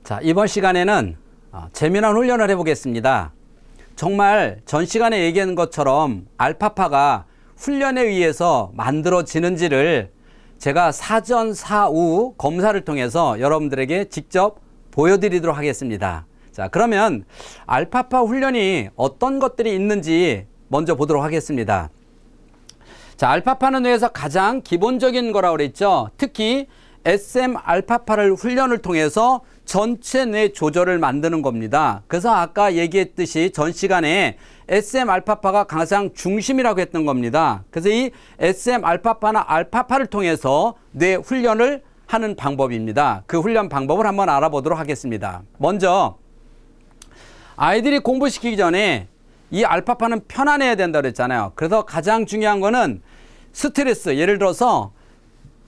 자, 이번 시간에는 재미난 훈련을 해보겠습니다. 정말 전 시간에 얘기한 것처럼 알파파가 훈련에 의해서 만들어지는지를 제가 사전 사후 검사를 통해서 여러분들에게 직접 보여드리도록 하겠습니다. 자, 그러면 알파파 훈련이 어떤 것들이 있는지 먼저 보도록 하겠습니다. 자, 알파파는 뇌에서 가장 기본적인 거라고 그랬죠. 특히 SM 알파파를 훈련을 통해서 전체 뇌 조절을 만드는 겁니다. 그래서 아까 얘기했듯이 전 시간에 SM 알파파가 가장 중심이라고 했던 겁니다. 그래서 이 SM 알파파나 알파파를 통해서 뇌 훈련을 하는 방법입니다. 그 훈련 방법을 한번 알아보도록 하겠습니다. 먼저 아이들이 공부시키기 전에 이 알파파는 편안해야 된다고 그랬잖아요. 그래서 가장 중요한 거는 스트레스, 예를 들어서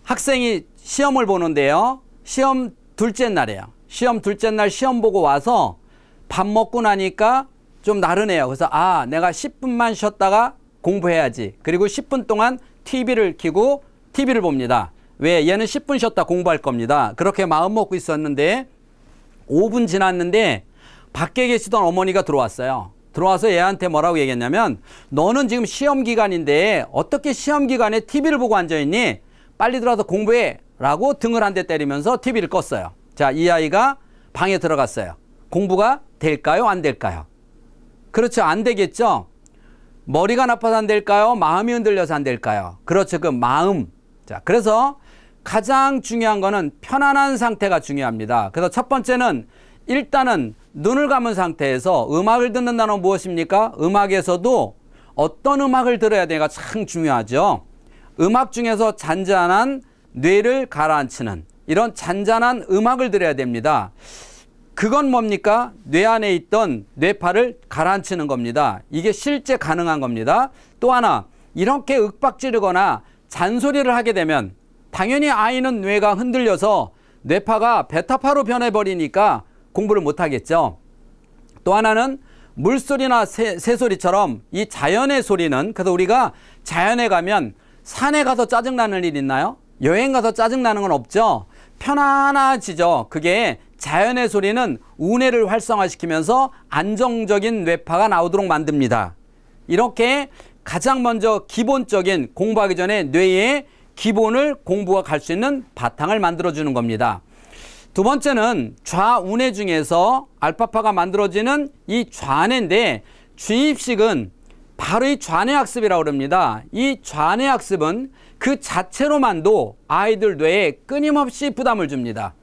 학생이 시험을 보는데요. 시험 둘째 날이에요. 시험 둘째 날 시험 보고 와서 밥 먹고 나니까 좀 나른해요. 그래서 내가 10분만 쉬었다가 공부해야지. 그리고 10분 동안 TV를 켜고 TV를 봅니다. 왜? 얘는 10분 쉬었다 공부할 겁니다. 그렇게 마음 먹고 있었는데 5분 지났는데 밖에 계시던 어머니가 들어왔어요. 들어와서 얘한테 뭐라고 얘기했냐면, 너는 지금 시험 기간인데 어떻게 시험 기간에 TV를 보고 앉아있니? 빨리 들어와서 공부해 라고 등을 한 대 때리면서 TV를 껐어요. 자, 이 아이가 방에 들어갔어요. 공부가 될까요? 안 될까요? 그렇죠. 안 되겠죠. 머리가 나빠서 안 될까요? 마음이 흔들려서 안 될까요? 그렇죠. 그 마음. 자, 그래서 가장 중요한 거는 편안한 상태가 중요합니다. 그래서 첫 번째는 일단은 눈을 감은 상태에서 음악을 듣는다는 건 무엇입니까? 음악에서도 어떤 음악을 들어야 되가 참 중요하죠. 음악 중에서 잔잔한 뇌를 가라앉히는 이런 잔잔한 음악을 들어야 됩니다. 그건 뭡니까? 뇌 안에 있던 뇌파를 가라앉히는 겁니다. 이게 실제 가능한 겁니다. 또 하나, 이렇게 윽박지르거나 잔소리를 하게 되면 당연히 아이는 뇌가 흔들려서 뇌파가 베타파로 변해버리니까 공부를 못하겠죠. 또 하나는 물소리나 새소리처럼 이 자연의 소리는, 그래서 우리가 자연에 가면 산에 가서 짜증나는 일 있나요? 여행 가서 짜증나는 건 없죠. 편안해지죠. 그게 자연의 소리는 우뇌를 활성화시키면서 안정적인 뇌파가 나오도록 만듭니다. 이렇게 가장 먼저 기본적인 공부하기 전에 뇌의 기본을 공부가 갈 수 있는 바탕을 만들어주는 겁니다. 두 번째는 좌우뇌 중에서 알파파가 만들어지는 이 좌뇌인데, 주입식은 바로 이 좌뇌 학습이라고 그럽니다. 이 좌뇌 학습은 그 자체로만도 아이들 뇌에 끊임없이 부담을 줍니다.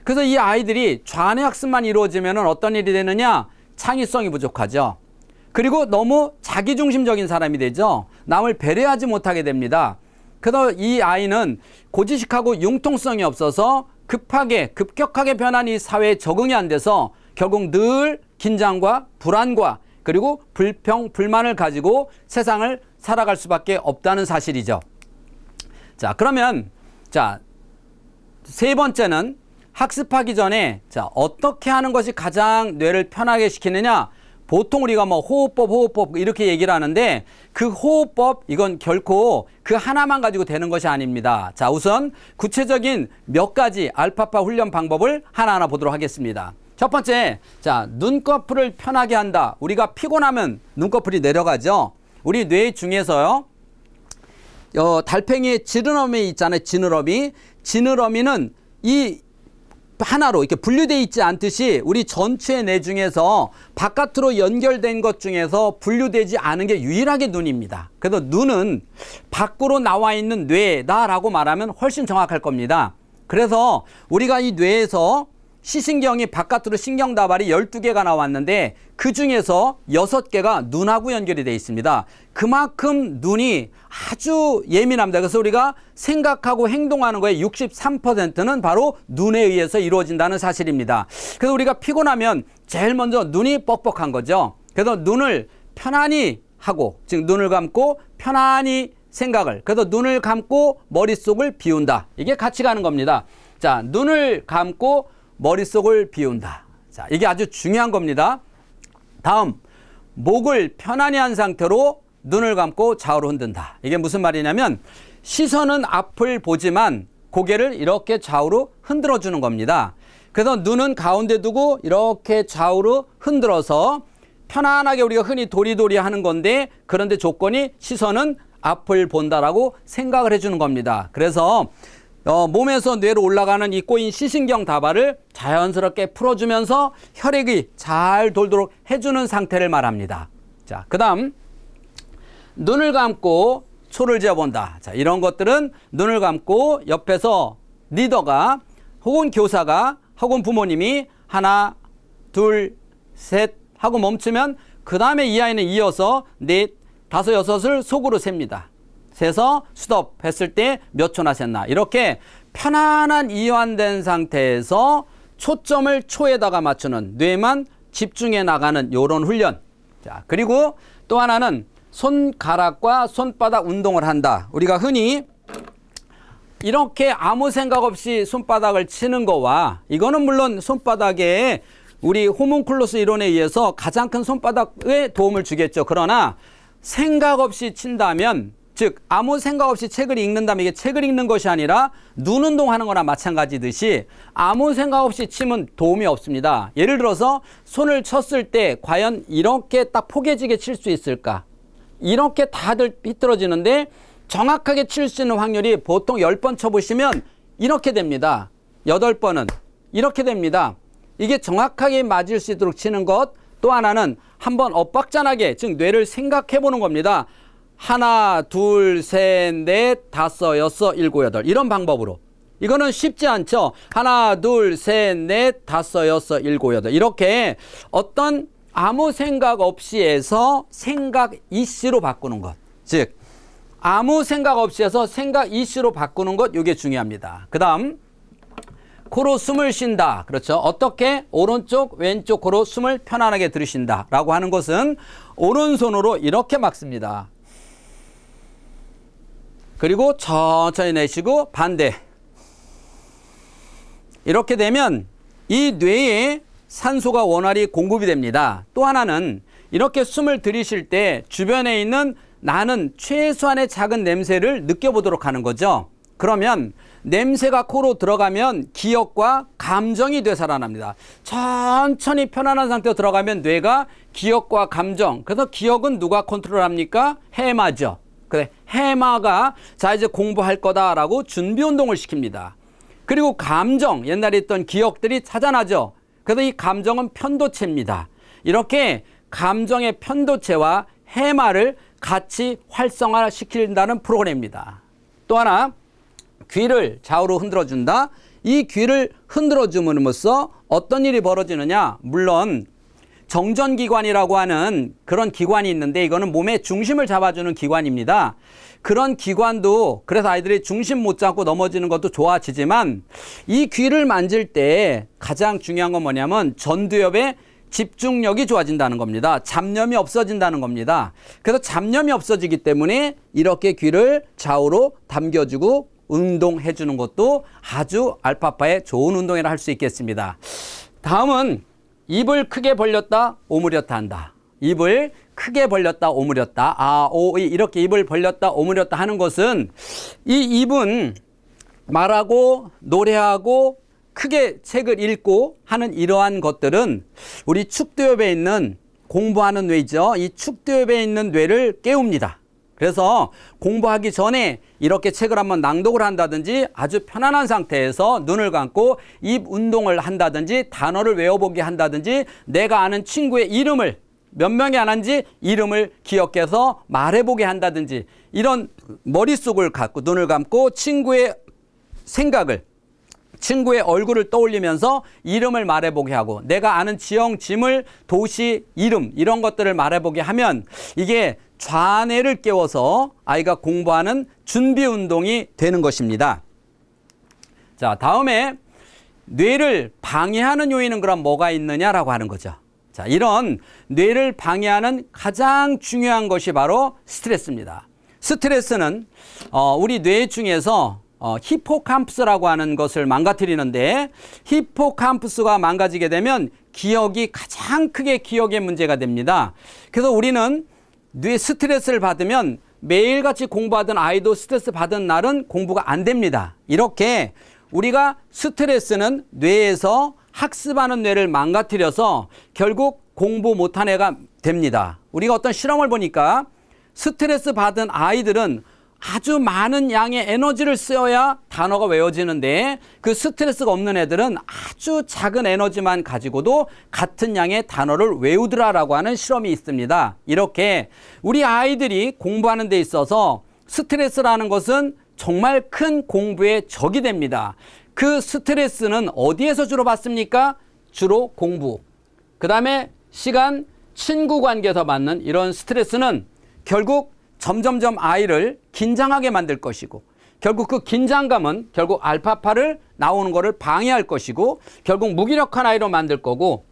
그래서 이 아이들이 좌뇌 학습만 이루어지면 어떤 일이 되느냐? 창의성이 부족하죠. 그리고 너무 자기중심적인 사람이 되죠. 남을 배려하지 못하게 됩니다. 그래서 이 아이는 고지식하고 융통성이 없어서 급격하게 변한 이 사회에 적응이 안 돼서 결국 늘 긴장과 불안과 그리고 불평, 불만을 가지고 세상을 살아갈 수밖에 없다는 사실이죠. 자, 그러면 세 번째는 학습하기 전에 어떻게 하는 것이 가장 뇌를 편하게 시키느냐? 보통 우리가 호흡법 이렇게 얘기를 하는데, 그 호흡법, 이건 결코 그 하나만 가지고 되는 것이 아닙니다. 자, 우선 구체적인 몇 가지 알파파 훈련 방법을 하나하나 보도록 하겠습니다. 첫 번째, 눈꺼풀을 편하게 한다. 우리가 피곤하면 눈꺼풀이 내려가죠. 우리 뇌 중에서요, 달팽이의 지느러미 있잖아요. 지느러미는 이 하나로 이렇게 분류되어 있지 않듯이 우리 전체 뇌 중에서 바깥으로 연결된 것 중에서 분류되지 않은 게 유일하게 눈입니다. 그래서 눈은 밖으로 나와 있는 뇌다라고 말하면 훨씬 정확할 겁니다. 그래서 우리가 이 뇌에서 시신경이 바깥으로 신경다발이 12개가 나왔는데 그 중에서 6개가 눈하고 연결이 되어 있습니다. 그만큼 눈이 아주 예민합니다. 그래서 우리가 생각하고 행동하는 거의 63%는 바로 눈에 의해서 이루어진다는 사실입니다. 그래서 우리가 피곤하면 제일 먼저 눈이 뻑뻑한 거죠. 그래서 눈을 편안히 하고, 즉 눈을 감고 편안히 생각을, 그래서 눈을 감고 머릿속을 비운다. 이게 같이 가는 겁니다. 자, 눈을 감고 머릿속을 비운다. 자, 이게 아주 중요한 겁니다. 다음, 목을 편안히 한 상태로 눈을 감고 좌우로 흔든다. 이게 무슨 말이냐면, 시선은 앞을 보지만 고개를 이렇게 좌우로 흔들어 주는 겁니다. 그래서 눈은 가운데 두고 이렇게 좌우로 흔들어서 편안하게 우리가 흔히 도리도리 하는 건데, 그런데 조건이 시선은 앞을 본다라고 생각을 해주는 겁니다. 그래서 몸에서 뇌로 올라가는 이 꼬인 시신경 다발을 자연스럽게 풀어주면서 혈액이 잘 돌도록 해주는 상태를 말합니다. 자, 그 다음 눈을 감고 초를 지어본다. 자, 이런 것들은 눈을 감고 옆에서 리더가 혹은 교사가 혹은 부모님이 하나, 둘, 셋 하고 멈추면 그 다음에 이 아이는 이어서 넷, 다섯, 여섯을 속으로 셉니다. 세서 스톱 했을 때 몇 초나 셌나. 이렇게 편안한 이완된 상태에서 초점을 초에다가 맞추는, 뇌만 집중해 나가는 이런 훈련. 자, 그리고 또 하나는 손가락과 손바닥 운동을 한다. 우리가 흔히 이렇게 아무 생각 없이 손바닥을 치는 거와, 이거는 물론 손바닥에 우리 호문클루스 이론에 의해서 가장 큰 손바닥에 도움을 주겠죠. 그러나 생각 없이 친다면, 즉 아무 생각 없이 책을 읽는다면 이게 책을 읽는 것이 아니라 눈 운동하는 거나 마찬가지듯이 아무 생각 없이 치면 도움이 없습니다. 예를 들어서 손을 쳤을 때 과연 이렇게 딱 포개지게 칠 수 있을까? 이렇게 다들 삐뚤어지는데 정확하게 칠 수 있는 확률이 보통 10번 쳐보시면 이렇게 됩니다. 8번은 이렇게 됩니다. 이게 정확하게 맞을 수 있도록 치는 것. 또 하나는 한번 엇박자나게, 즉 뇌를 생각해 보는 겁니다. 하나, 둘, 셋, 넷, 다섯, 여섯, 일곱, 여덟. 이런 방법으로. 이거는 쉽지 않죠. 하나, 둘, 셋, 넷, 다섯, 여섯, 일곱, 여덟. 이렇게 어떤 아무 생각 없이 해서 생각 이씨로 바꾸는 것. 즉 아무 생각 없이 해서 생각 이씨로 바꾸는 것, 이게 중요합니다. 그 다음 코로 숨을 쉰다. 그렇죠. 어떻게 오른쪽 왼쪽 코로 숨을 편안하게 들이쉰다 라고 하는 것은 오른손으로 이렇게 막습니다. 그리고 천천히 내쉬고 반대. 이렇게 되면 이 뇌에 산소가 원활히 공급이 됩니다. 또 하나는 이렇게 숨을 들이쉴 때 주변에 있는 나는 최소한의 작은 냄새를 느껴보도록 하는 거죠. 그러면 냄새가 코로 들어가면 기억과 감정이 되살아납니다. 천천히 편안한 상태로 들어가면 뇌가 기억과 감정, 그래서 기억은 누가 컨트롤합니까? 해마죠. 그래, 해마가 자 이제 공부할 거다라고 준비 운동을 시킵니다. 그리고 감정, 옛날에 있던 기억들이 찾아나죠. 그래서 이 감정은 편도체입니다. 이렇게 감정의 편도체와 해마를 같이 활성화시킨다는 프로그램입니다. 또 하나, 귀를 좌우로 흔들어준다. 이 귀를 흔들어줌으로써 어떤 일이 벌어지느냐? 물론 정전기관이라고 하는 그런 기관이 있는데, 이거는 몸의 중심을 잡아주는 기관입니다. 그런 기관도, 그래서 아이들이 중심 못 잡고 넘어지는 것도 좋아지지만, 이 귀를 만질 때 가장 중요한 건 뭐냐면 전두엽의 집중력이 좋아진다는 겁니다. 잡념이 없어진다는 겁니다. 그래서 잡념이 없어지기 때문에 이렇게 귀를 좌우로 당겨주고 운동해 주는 것도 아주 알파파의 좋은 운동이라 할 수 있겠습니다. 다음은 입을 크게 벌렸다 오므렸다 한다. 입을 크게 벌렸다 오므렸다, 아, 오, 이렇게 입을 벌렸다 오므렸다 하는 것은, 이 입은 말하고 노래하고 크게 책을 읽고 하는 이러한 것들은 우리 축두엽에 있는 공부하는 뇌죠. 이 축두엽에 있는 뇌를 깨웁니다. 그래서 공부하기 전에 이렇게 책을 한번 낭독을 한다든지, 아주 편안한 상태에서 눈을 감고 입 운동을 한다든지, 단어를 외워보게 한다든지, 내가 아는 친구의 이름을, 몇 명이 아는지 이름을 기억해서 말해보게 한다든지, 이런 머릿속을 갖고 눈을 감고 친구의 생각을, 친구의 얼굴을 떠올리면서 이름을 말해보게 하고, 내가 아는 지형, 지물, 도시, 이름, 이런 것들을 말해보게 하면 이게 좌뇌를 깨워서 아이가 공부하는 준비 운동이 되는 것입니다. 자, 다음에 뇌를 방해하는 요인은 그럼 뭐가 있느냐라고 하는 거죠. 자, 이런 뇌를 방해하는 가장 중요한 것이 바로 스트레스입니다. 스트레스는 우리 뇌 중에서 히포캄프스라고 하는 것을 망가뜨리는데, 히포캄프스가 망가지게 되면 기억이 가장 크게 기억에 문제가 됩니다. 그래서 우리는 뇌 스트레스를 받으면 매일같이 공부하던 아이도 스트레스 받은 날은 공부가 안 됩니다. 이렇게 우리가 스트레스는 뇌에서 학습하는 뇌를 망가뜨려서 결국 공부 못한 애가 됩니다. 우리가 어떤 실험을 보니까 스트레스 받은 아이들은 아주 많은 양의 에너지를 써야 단어가 외워지는데 그 스트레스가 없는 애들은 아주 작은 에너지만 가지고도 같은 양의 단어를 외우더라라고 하는 실험이 있습니다. 이렇게 우리 아이들이 공부하는 데 있어서 스트레스라는 것은 정말 큰 공부의 적이 됩니다. 그 스트레스는 어디에서 주로 받습니까? 주로 공부. 그 다음에 시간, 친구 관계에서 받는 이런 스트레스는 결국 점점점 아이를 긴장하게 만들 것이고 결국 그 긴장감은 결국 알파파를 나오는 것을 방해할 것이고 결국 무기력한 아이로 만들 거고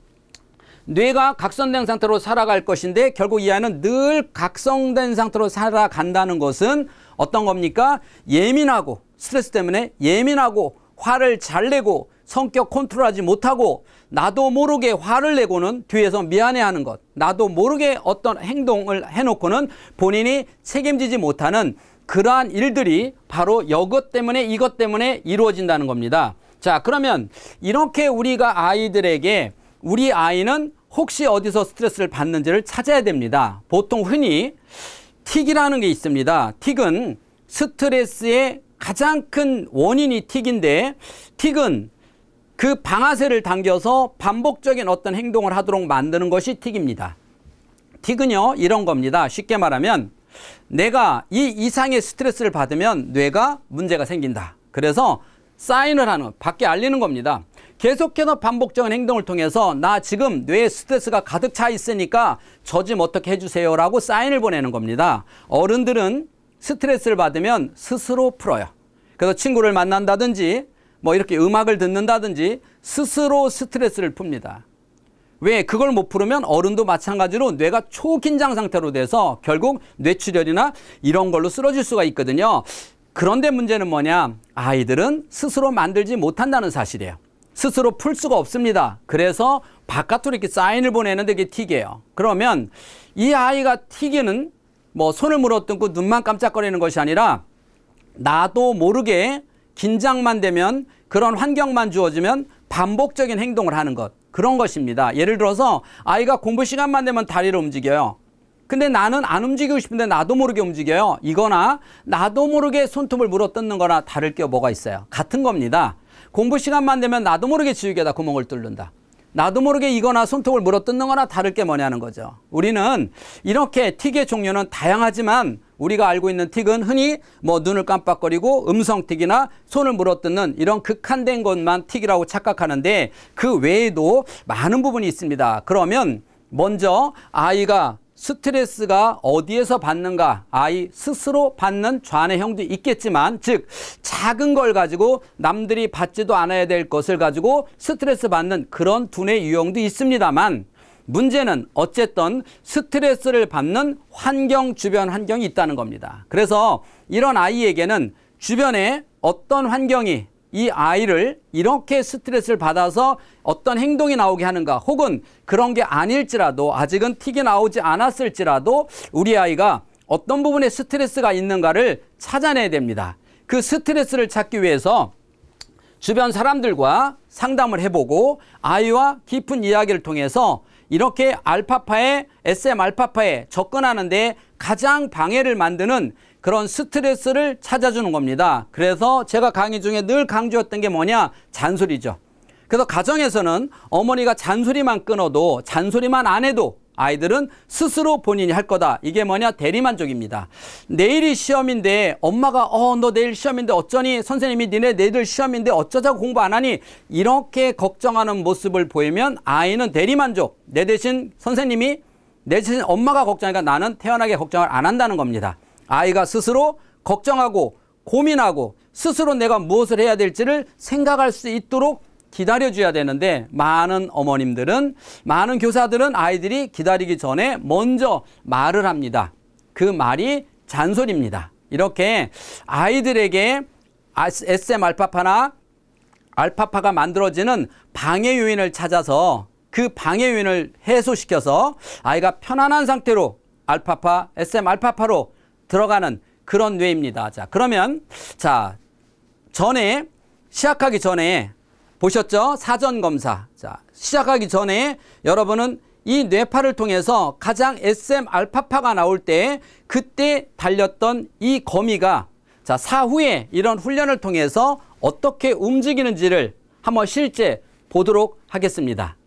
뇌가 각성된 상태로 살아갈 것인데 결국 이 아이는 늘 각성된 상태로 살아간다는 것은 어떤 겁니까? 예민하고 스트레스 때문에 예민하고 화를 잘 내고 성격 컨트롤하지 못하고 나도 모르게 화를 내고는 뒤에서 미안해하는 것, 나도 모르게 어떤 행동을 해놓고는 본인이 책임지지 못하는 그러한 일들이 바로 이것 때문에 이루어진다는 겁니다. 자, 그러면 이렇게 우리가 아이들에게 우리 아이는 혹시 어디서 스트레스를 받는지를 찾아야 됩니다. 보통 흔히 틱이라는 게 있습니다. 틱은 스트레스의 가장 큰 원인이 틱인데 틱은 그 방아쇠를 당겨서 반복적인 어떤 행동을 하도록 만드는 것이 틱입니다. 틱은요 이런 겁니다. 쉽게 말하면 내가 이 이상의 스트레스를 받으면 뇌가 문제가 생긴다. 그래서 사인을 하는, 밖에 알리는 겁니다. 계속해서 반복적인 행동을 통해서 나 지금 뇌에 스트레스가 가득 차 있으니까 저 좀 어떻게 해주세요 라고 사인을 보내는 겁니다. 어른들은 스트레스를 받으면 스스로 풀어요. 그래서 친구를 만난다든지 뭐 이렇게 음악을 듣는다든지 스스로 스트레스를 풉니다. 왜? 그걸 못 풀으면 어른도 마찬가지로 뇌가 초긴장 상태로 돼서 결국 뇌출혈이나 이런 걸로 쓰러질 수가 있거든요. 그런데 문제는 뭐냐? 아이들은 스스로 만들지 못한다는 사실이에요. 스스로 풀 수가 없습니다. 그래서 바깥으로 이렇게 사인을 보내는데 이게 틱이에요. 그러면 이 아이가 틱에는 뭐 손을 물어뜯고 눈만 깜짝거리는 것이 아니라 나도 모르게 긴장만 되면 그런 환경만 주어지면 반복적인 행동을 하는 것, 그런 것입니다. 예를 들어서 아이가 공부 시간만 되면 다리를 움직여요. 근데 나는 안 움직이고 싶은데 나도 모르게 움직여요. 이거나 나도 모르게 손톱을 물어뜯는 거나 다를 게 뭐가 있어요. 같은 겁니다. 공부 시간만 되면 나도 모르게 지우개에다 구멍을 뚫는다. 나도 모르게 이거나 손톱을 물어뜯는 거나 다를 게 뭐냐는 거죠. 우리는 이렇게 틱의 종류는 다양하지만 우리가 알고 있는 틱은 흔히 뭐 눈을 깜빡거리고 음성틱이나 손을 물어뜯는 이런 극한된 것만 틱이라고 착각하는데 그 외에도 많은 부분이 있습니다. 그러면 먼저 아이가 스트레스가 어디에서 받는가, 아이 스스로 받는 좌뇌형도 있겠지만 즉 작은 걸 가지고 남들이 받지도 않아야 될 것을 가지고 스트레스 받는 그런 두뇌 유형도 있습니다만 문제는 어쨌든 스트레스를 받는 환경, 주변 환경이 있다는 겁니다. 그래서 이런 아이에게는 주변에 어떤 환경이 이 아이를 이렇게 스트레스를 받아서 어떤 행동이 나오게 하는가, 혹은 그런 게 아닐지라도 아직은 틱이 나오지 않았을지라도 우리 아이가 어떤 부분에 스트레스가 있는가를 찾아내야 됩니다. 그 스트레스를 찾기 위해서 주변 사람들과 상담을 해보고 아이와 깊은 이야기를 통해서 이렇게 알파파에 SM 알파파에 접근하는데 가장 방해를 만드는 그런 스트레스를 찾아주는 겁니다. 그래서 제가 강의 중에 늘 강조했던 게 뭐냐? 잔소리죠. 그래서 가정에서는 어머니가 잔소리만 끊어도, 잔소리만 안 해도 아이들은 스스로 본인이 할 거다. 이게 뭐냐? 대리만족입니다. 내일이 시험인데 엄마가 너 내일 시험인데 어쩌니? 선생님이 니네 내일 시험인데 어쩌자고 공부 안 하니? 이렇게 걱정하는 모습을 보이면 아이는 대리만족. 내 대신 선생님이, 내 대신 엄마가 걱정하니까 나는 태연하게 걱정을 안 한다는 겁니다. 아이가 스스로 걱정하고 고민하고 스스로 내가 무엇을 해야 될지를 생각할 수 있도록 기다려줘야 되는데 많은 어머님들은, 많은 교사들은 아이들이 기다리기 전에 먼저 말을 합니다. 그 말이 잔소리입니다. 이렇게 아이들에게 SM 알파파나 알파파가 만들어지는 방해 요인을 찾아서 그 방해 요인을 해소시켜서 아이가 편안한 상태로 알파파, SM 알파파로 들어가는 그런 뇌입니다. 자, 그러면 시작하기 전에 보셨죠? 사전 검사. 자, 시작하기 전에 여러분은 이 뇌파를 통해서 가장 SM 알파파가 나올 때 그때 달렸던 이 거미가 자, 사후에 이런 훈련을 통해서 어떻게 움직이는지를 한번 실제 보도록 하겠습니다.